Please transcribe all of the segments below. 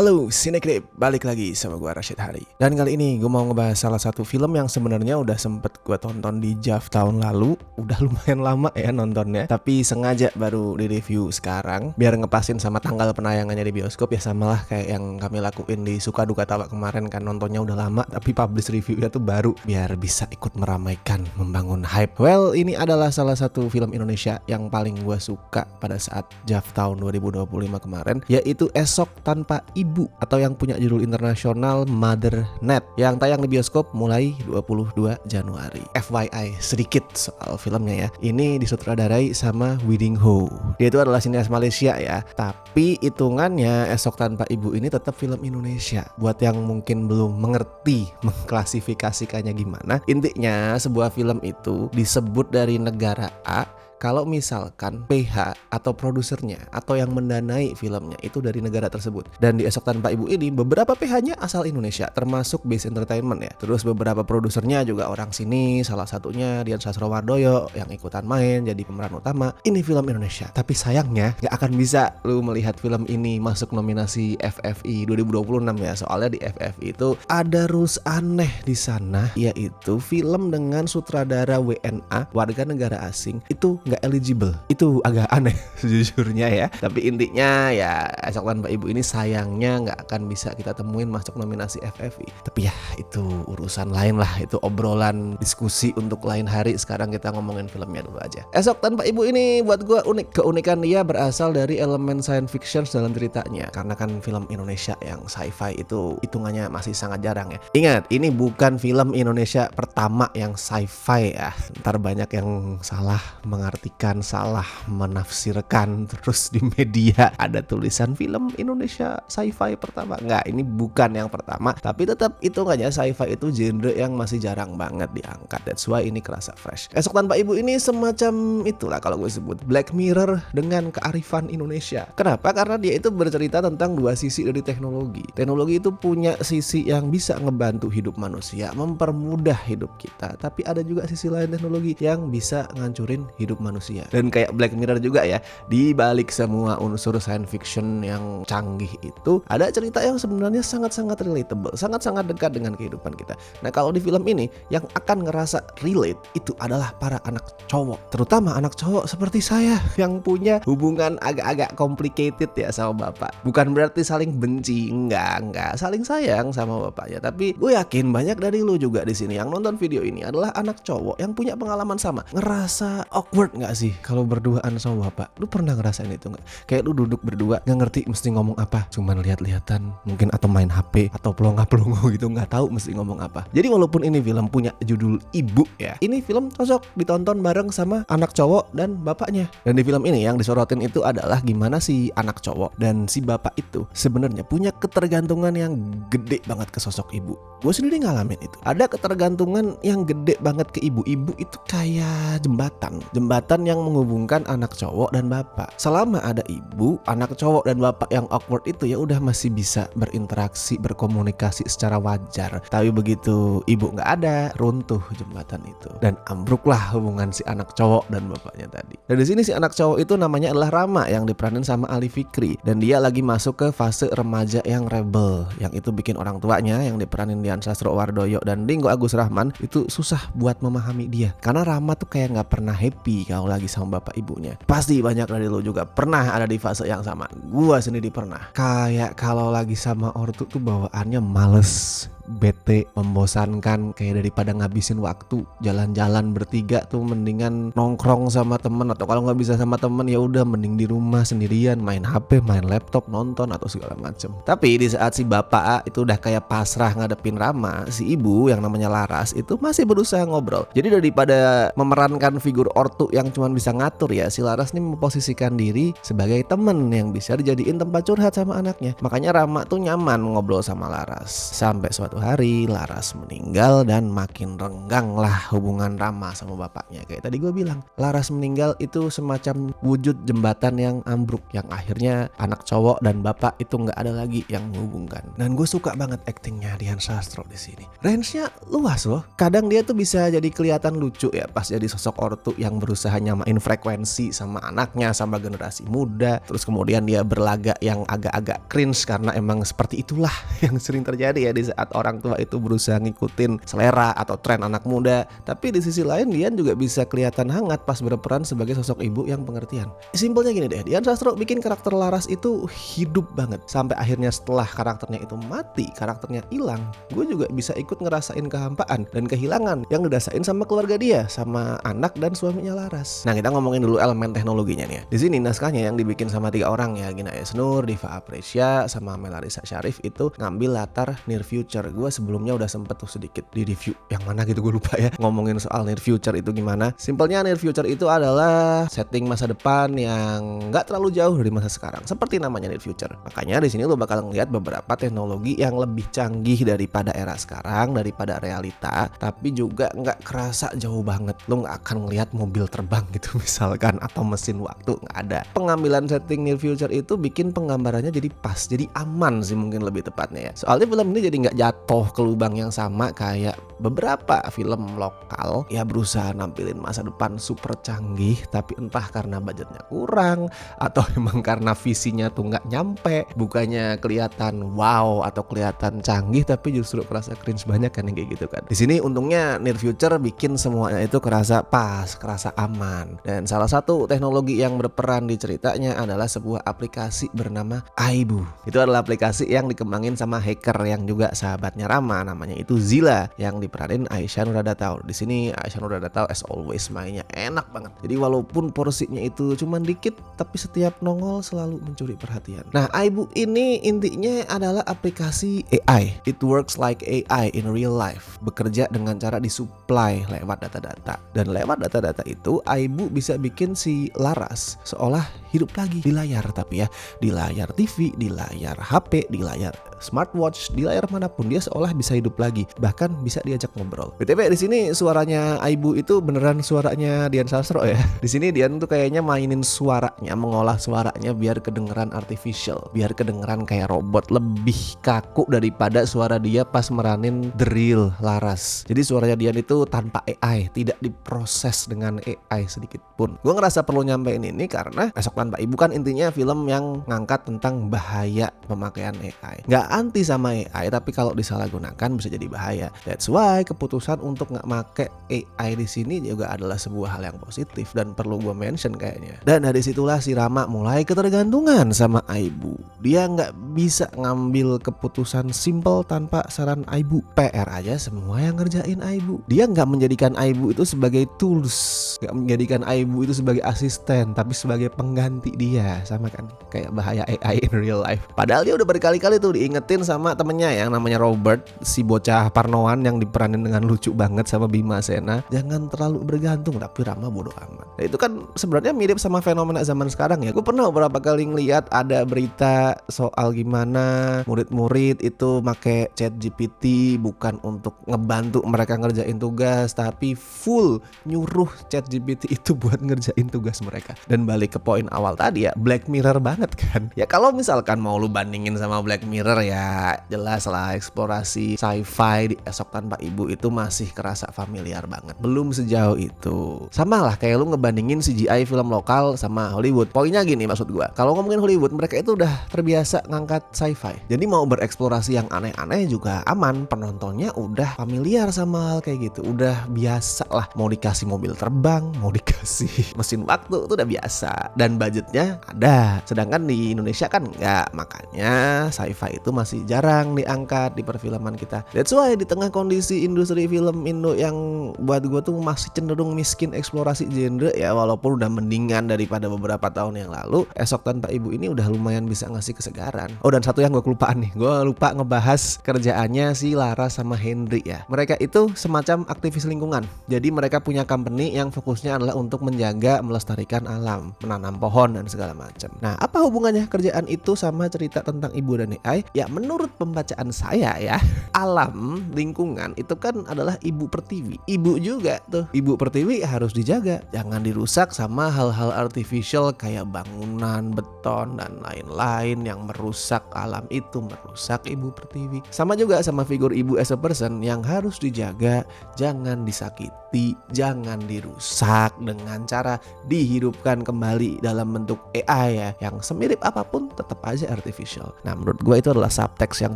Halo Cinecrip, balik lagi sama gue Rashid Hari. Dan kali ini gue mau ngebahas salah satu film yang sebenarnya udah sempet gue tonton di JAV tahun lalu. Udah lumayan lama ya nontonnya, tapi sengaja baru di review sekarang biar ngepasin sama tanggal penayangannya di bioskop. Ya samalah kayak yang kami lakuin di Suka Duka Tawa kemarin, kan nontonnya udah lama tapi publish reviewnya tuh baru biar bisa ikut meramaikan, membangun hype. Well, ini adalah salah satu film Indonesia yang paling gue suka pada saat JAV tahun 2025 kemarin, yaitu Esok Tanpa Ibu, atau yang punya judul internasional Mother Net, yang tayang di bioskop mulai 22 Januari. FYI sedikit soal filmnya ya, ini disutradarai sama Widing Ho. Dia itu adalah sineas Malaysia ya, tapi hitungannya Esok Tanpa Ibu ini tetap film Indonesia. Buat yang mungkin belum mengerti mengklasifikasikannya gimana, intinya sebuah film itu disebut dari negara A kalau misalkan PH atau produsernya atau yang mendanai filmnya itu dari negara tersebut. Dan di Esok Tanpa Ibu ini beberapa PH-nya asal Indonesia, termasuk Base Entertainment ya. Terus beberapa produsernya juga orang sini, salah satunya Dian Sastrowardoyo yang ikutan main jadi pemeran utama. Ini film Indonesia, tapi sayangnya gak akan bisa lu melihat film ini masuk nominasi FFI 2026 ya. Soalnya di FFI itu ada rules aneh di sana, yaitu film dengan sutradara WNA, warga negara asing, itu nggak eligible. Itu agak aneh sejujurnya ya. Tapi intinya ya Esok Tanpa Ibu ini sayangnya nggak akan bisa kita temuin masuk nominasi FFI. Tapi ya itu urusan lain lah, itu obrolan diskusi untuk lain hari. Sekarang kita ngomongin filmnya dulu aja. Esok Tanpa Ibu ini buat gue unik. Keunikan dia berasal dari elemen science fiction dalam ceritanya, karena kan film Indonesia yang sci-fi itu hitungannya masih sangat jarang ya. Ingat, ini bukan film Indonesia pertama yang sci-fi ya. Ntar banyak yang salah mengartikan, salah menafsirkan, terus di media ada tulisan film Indonesia sci-fi pertama. Enggak, ini bukan yang pertama, tapi tetap hitungannya sci-fi itu genre yang masih jarang banget diangkat. That's why ini kerasa fresh. Esok Tanpa Ibu ini semacam itulah kalau gue sebut Black Mirror dengan kearifan Indonesia. Kenapa? Karena dia itu bercerita tentang dua sisi dari teknologi. Teknologi itu punya sisi yang bisa ngebantu hidup manusia, mempermudah hidup kita, tapi ada juga sisi lain teknologi yang bisa ngancurin hidup manusia. Dan kayak Black Mirror juga ya, di balik semua unsur science fiction yang canggih itu ada cerita yang sebenarnya sangat-sangat relatable, sangat-sangat dekat dengan kehidupan kita. Nah, kalau di film ini yang akan ngerasa relate itu adalah para anak cowok, terutama anak cowok seperti saya yang punya hubungan agak-agak complicated ya sama bapak. Bukan berarti saling benci, enggak, saling sayang sama bapaknya. Tapi gue yakin banyak dari lu juga di sini yang nonton video ini adalah anak cowok yang punya pengalaman sama, ngerasa awkward nggak sih kalau berduaan sama bapak? Lu pernah ngerasain itu nggak? Kayak lu duduk berdua nggak ngerti mesti ngomong apa, cuman lihat-lihatan mungkin, atau main HP, atau pelongo-pelongo gitu, nggak tahu mesti ngomong apa. Jadi walaupun ini film punya judul Ibu ya, ini film cocok ditonton bareng sama anak cowok dan bapaknya. Dan di film ini yang disorotin itu adalah gimana si anak cowok dan si bapak itu sebenarnya punya ketergantungan yang gede banget ke sosok ibu. Gue sendiri ngalamin itu. Ada ketergantungan yang gede banget ke ibu. Ibu itu kayak jembatan yang menghubungkan anak cowok dan bapak. Selama ada ibu, anak cowok dan bapak yang awkward itu ya udah masih bisa berinteraksi, berkomunikasi secara wajar. Tapi begitu ibu nggak ada, runtuh jembatan itu dan ambruklah hubungan si anak cowok dan bapaknya tadi. Dan di sini si anak cowok itu namanya adalah Rama yang diperanin sama Ali Fikri, dan dia lagi masuk ke fase remaja yang rebel, yang itu bikin orang tuanya yang diperanin Dian Sastrowardoyo dan Ringgo Agus Rahman itu susah buat memahami dia, karena Rama tuh kayak nggak pernah happy kalau lagi sama bapak ibunya. Pasti banyak dari lo juga pernah ada di fase yang sama. Gua sendiri pernah. Kayak kalau lagi sama ortu tuh bawaannya males, bete, membosankan, kayak daripada ngabisin waktu jalan-jalan bertiga tuh mendingan nongkrong sama temen, atau kalau nggak bisa sama temen ya udah mending di rumah sendirian main HP, main laptop, nonton atau segala macem. Tapi di saat si bapak itu udah kayak pasrah ngadepin Rama, si ibu yang namanya Laras itu masih berusaha ngobrol. Jadi daripada memerankan figur ortu yang cuma bisa ngatur ya, si Laras nih memposisikan diri sebagai temen yang bisa dijadiin tempat curhat sama anaknya. Makanya Rama tuh nyaman ngobrol sama Laras. Sampai suatu hari Laras meninggal dan makin renggang lah hubungan Rama sama bapaknya. Kayak tadi gue bilang, Laras meninggal itu semacam wujud jembatan yang ambruk, yang akhirnya anak cowok dan bapak itu nggak ada lagi yang menghubungkan. Dan gue suka banget aktingnya Dian Sastro di sini. Range-nya luas loh. Kadang dia tuh bisa jadi kelihatan lucu ya pas jadi sosok ortu yang berusaha nyamain frekuensi sama anaknya, sama generasi muda. Terus kemudian dia berlagak yang agak-agak cringe karena emang seperti itulah yang sering terjadi ya di saat orang tua itu berusaha ngikutin selera atau tren anak muda. Tapi di sisi lain Dian juga bisa kelihatan hangat pas berperan sebagai sosok ibu yang pengertian. Simpelnya gini deh, Dian Sastro bikin karakter Laras itu hidup banget. Sampai akhirnya setelah karakternya itu mati, karakternya hilang, gue juga bisa ikut ngerasain kehampaan dan kehilangan yang dirasain sama keluarga dia, sama anak dan suaminya Laras. Nah, kita ngomongin dulu elemen teknologinya nih ya. Di sini naskahnya yang dibikin sama 3 orang ya, Gina Esnur, Diva Aprecia, sama Melarisa Syarif itu ngambil latar near future. Gue sebelumnya udah sempet tuh sedikit di review yang mana gitu, gue lupa ya, ngomongin soal near future itu gimana. Simpelnya near future itu adalah setting masa depan yang nggak terlalu jauh dari masa sekarang, seperti namanya near future. Makanya di sini lo bakal ngeliat beberapa teknologi yang lebih canggih daripada era sekarang, daripada realita, tapi juga nggak kerasa jauh banget. Lo nggak akan ngeliat mobil terbang gitu misalkan, atau mesin waktu, nggak ada. Pengambilan setting near future itu bikin penggambarannya jadi pas, jadi aman sih mungkin lebih tepatnya ya. Soalnya film ini jadi nggak jatuh ke lubang yang sama kayak beberapa film lokal ya berusaha nampilin masa depan super canggih, tapi entah karena budgetnya kurang atau emang karena visinya tuh nggak nyampe, bukannya kelihatan wow atau kelihatan canggih tapi justru kerasa cringe banyak kan yang kayak gitu kan. Di sini untungnya near future bikin semuanya itu kerasa pas, kerasa aman. Dan salah satu teknologi yang berperan di ceritanya adalah sebuah aplikasi bernama Aibu. Itu adalah aplikasi yang dikembangin sama hacker yang juga sahabatnya Rama, namanya itu Zila, yang diperanin Aisyah Nuradatau. Di sini Aisyah Nuradatau as always mainnya enak banget. Jadi walaupun porsinya itu cuma dikit, tapi setiap nongol selalu mencuri perhatian. Nah, Aibu ini intinya adalah aplikasi AI. It works like AI in real life. Bekerja dengan cara disuplai lewat data-data. Dan lewat data-data itu Aibu bisa bikin si Laras seolah hidup lagi di layar, tapi ya di layar TV, di layar HP, di layar smartwatch, di layar manapun dia seolah bisa hidup lagi, bahkan bisa diajak ngobrol. BTW di sini suaranya Aibu itu beneran suaranya Dian Sastro ya. Di sini Dian tuh kayaknya mainin suaranya, mengolah suaranya biar kedengeran artificial, biar kedengeran kayak robot, lebih kaku daripada suara dia pas meranin The Real Laras. Jadi suaranya Dian itu tanpa AI, tidak diproses dengan AI sedikit pun. Gue ngerasa perlu nyampein ini karena Esok Tanpa Ibu kan intinya film yang ngangkat tentang bahaya pemakaian AI. Nggak anti sama AI, tapi kalau disalahgunakan bisa jadi bahaya. That's why keputusan untuk nggak make AI di sini juga adalah sebuah hal yang positif dan perlu gue mention kayaknya. Dan dari situlah si Rama mulai ketergantungan sama Aibu. Dia nggak bisa ngambil keputusan simple tanpa saran Aibu. PR aja semua yang ngerjain Aibu. Dia nggak menjadikan Aibu itu sebagai tools, nggak menjadikan Aibu itu sebagai asisten, tapi sebagai pengganti dia. Sama kan kayak bahaya AI in real life. Padahal dia udah berkali-kali tuh diingetin sama temennya yang namanya Robert, si bocah Parnoan yang diperanin dengan lucu banget sama Bima Sena, jangan terlalu bergantung. Tapi Rama bodo amat. Nah, itu kan sebenarnya mirip sama fenomena zaman sekarang ya. Gue pernah beberapa kali ngeliat ada berita soal gimana murid-murid itu make ChatGPT bukan untuk ngebantu mereka ngerjain tugas, tapi full nyuruh ChatGPT itu buat ngerjain tugas mereka. Dan balik ke poin awal tadi ya, Black Mirror banget kan. Ya kalau misalkan mau lu bandingin sama Black Mirror ya jelas lah eksplorasi sci-fi di Esok Tanpa Ibu itu masih kerasa familiar banget. Belum sejauh itu. Sama lah kayak lu ngebandingin CGI film lokal sama Hollywood. Poinnya gini maksud gua, kalau ngomongin Hollywood mereka itu udah terbiasa ngangkat sci-fi. Jadi mau bereksplorasi yang aneh-aneh juga aman. Penontonnya udah familiar sama hal kayak gitu. Udah biasa lah. Mau dikasih mobil terbang, mau dikasih mesin waktu itu udah biasa. Dan budgetnya ada. Sedangkan di Indonesia kan enggak. Makanya sci-fi itu masih jarang diangkat di perfilman kita. That's why di tengah kondisi industri film Indo yang buat gue tuh masih cenderung miskin eksplorasi genre ya, walaupun udah mendingan daripada beberapa tahun yang lalu, Esok Tanpa Ibu ini udah lumayan bisa ngasih kesegaran. Oh, dan satu yang gue kelupaan nih, gue lupa ngebahas kerjaannya si Lara sama Henry ya. Mereka itu semacam aktivis lingkungan. Jadi mereka punya company yang fokusnya adalah untuk menjaga, melestarikan alam, menanam pohon dan segala macam. Nah, apa hubungannya kerjaan itu sama cerita tentang ibu dan AI? Ya Ya menurut pembacaan saya ya, alam lingkungan itu kan adalah ibu pertiwi. Ibu juga tuh, ibu pertiwi harus dijaga, jangan dirusak sama hal-hal artificial kayak bangunan, beton dan lain-lain yang merusak alam itu, merusak ibu pertiwi. Sama juga sama figur ibu as a person yang harus dijaga, jangan disakiti, jangan dirusak dengan cara dihidupkan kembali dalam bentuk AI ya, yang semirip apapun tetap aja artificial. Nah menurut gue itu adalah subtext yang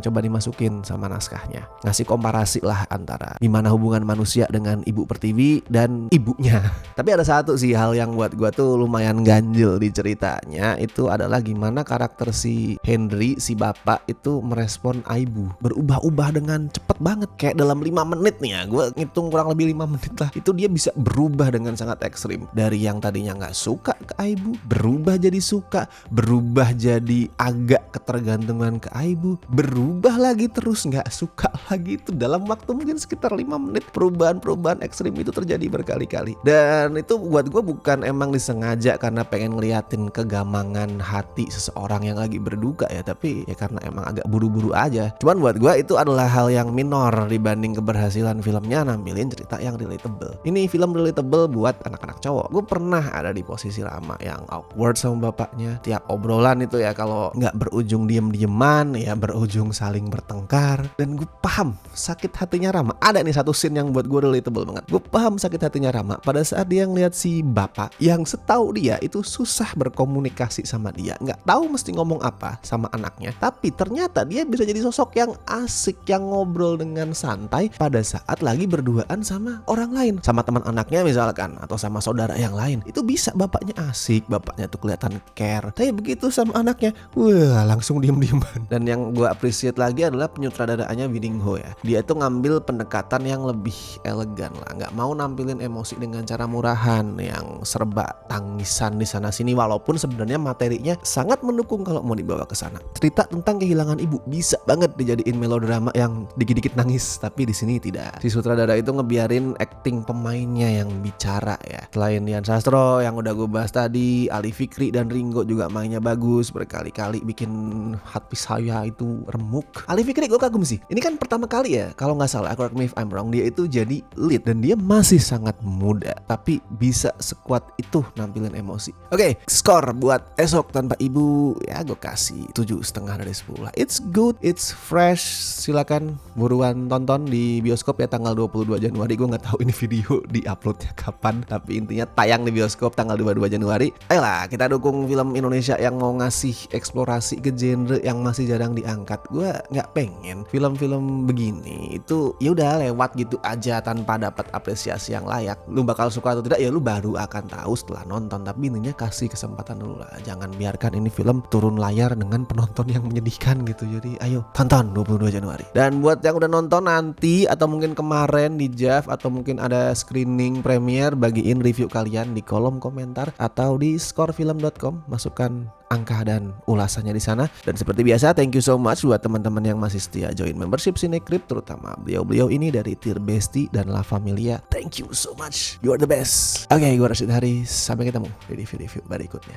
coba dimasukin sama naskahnya, ngasih komparasi lah antara gimana hubungan manusia dengan ibu pertiwi dan ibunya. Tapi ada satu sih hal yang buat gue tuh lumayan ganjil di ceritanya, itu adalah gimana karakter si Henry, si bapak itu merespon Aibu, berubah-ubah dengan cepet banget, kayak dalam 5 menit nih ya, gue ngitung kurang lebih 5 menit lah, itu dia bisa berubah dengan sangat ekstrim. Dari yang tadinya gak suka ke Aibu, berubah jadi suka, berubah jadi agak ketergantungan ke Aibu, berubah lagi terus gak suka lagi. Itu dalam waktu mungkin sekitar 5 menit perubahan-perubahan ekstrim itu terjadi berkali-kali. Dan itu buat gue bukan emang disengaja karena pengen ngeliatin kegamangan hati seseorang yang lagi berduka ya, tapi ya karena emang agak buru-buru aja. Cuman buat gue itu adalah hal yang minor dibanding keberhasilan filmnya nampilin cerita yang relatable. Ini film relatable buat anak-anak cowok. Gue pernah ada di posisi Rama yang awkward sama bapaknya. Tiap obrolan itu ya kalau nggak berujung diem-dieman ya berujung saling bertengkar. Dan gue paham sakit hatinya Rama. Ada nih satu scene yang buat gue relatable banget. Gue paham sakit hatinya Rama pada saat dia ngeliat si bapak yang setahu dia itu susah berkomunikasi sama dia, nggak tahu mesti ngomong apa sama anaknya. Tapi ternyata dia bisa jadi sosok yang asik, yang ngobrol dengan santai pada saat lagi berduaan sama orang lain, sama teman anaknya misalkan, atau sama saudara yang lain. Itu bisa bapaknya asik, bapaknya tuh kelihatan care. Tapi begitu sama anaknya, wah langsung diem-dieman. Dan yang gue appreciate lagi adalah penyutradaraannya Widing Ho ya. Dia tuh ngambil pendekatan yang lebih elegan lah, nggak mau nampilin emosi dengan cara murahan yang serba tangisan di sana sini, walaupun sebenarnya materinya sangat mendukung kalau mau dibawa ke sana. Cerita tentang kehilangan ibu bisa banget dijadiin melodrama yang dikit-dikit nangis, tapi di sini tidak. Si sutradara itu ngebiarin acting pemainnya yang bicara ya. Selain Dian Sastro yang udah gue bahas tadi, Ali Fikri dan Ringo juga mainnya bagus, berkali-kali bikin hati saya itu remuk. Ali Fikri gue kagum sih. Ini kan pertama kali ya, kalau nggak salah, correct me if I'm wrong, dia itu jadi lead dan dia masih sangat muda, tapi bisa sekuat itu nampilin emosi. Oke, skor buat Esok Tanpa Ibu ya gue kasih 7,5 dari 10 lah. It's good, it's fresh. Silakan buruan tonton di bioskop ya tanggal 22 Januari. Gue nggak tahu ini video di-uploadnya kapan, tapi intinya tayang di bioskop tanggal 22 Januari. Ayolah kita dukung film Indonesia yang mau ngasih eksplorasi ke genre yang masih jarang diangkat. Gue nggak pengen film-film begini itu ya udah lewat gitu aja tanpa dapat apresiasi yang layak. Lu bakal suka atau tidak ya lu baru akan tahu setelah nonton, tapi intinya kasih kesempatan dulu lah. Jangan biarkan ini film turun layar dengan penonton yang menyedihkan gitu. Jadi ayo tonton 22 Januari. Dan buat yang udah nonton nanti atau mungkin kemarin di JAV atau mungkin ada screening premiere, bagiin review kalian di kolom komentar atau di scorefilm.com, masukkan angka dan ulasannya di sana. Dan seperti biasa, thank you so much buat teman-teman yang masih setia join membership Cinecrip, terutama beliau-beliau ini dari Tier Besti dan La Familia. Thank you so much, you are the best. Oke, gue Rashid Haris, sampai ketemu di review berikutnya.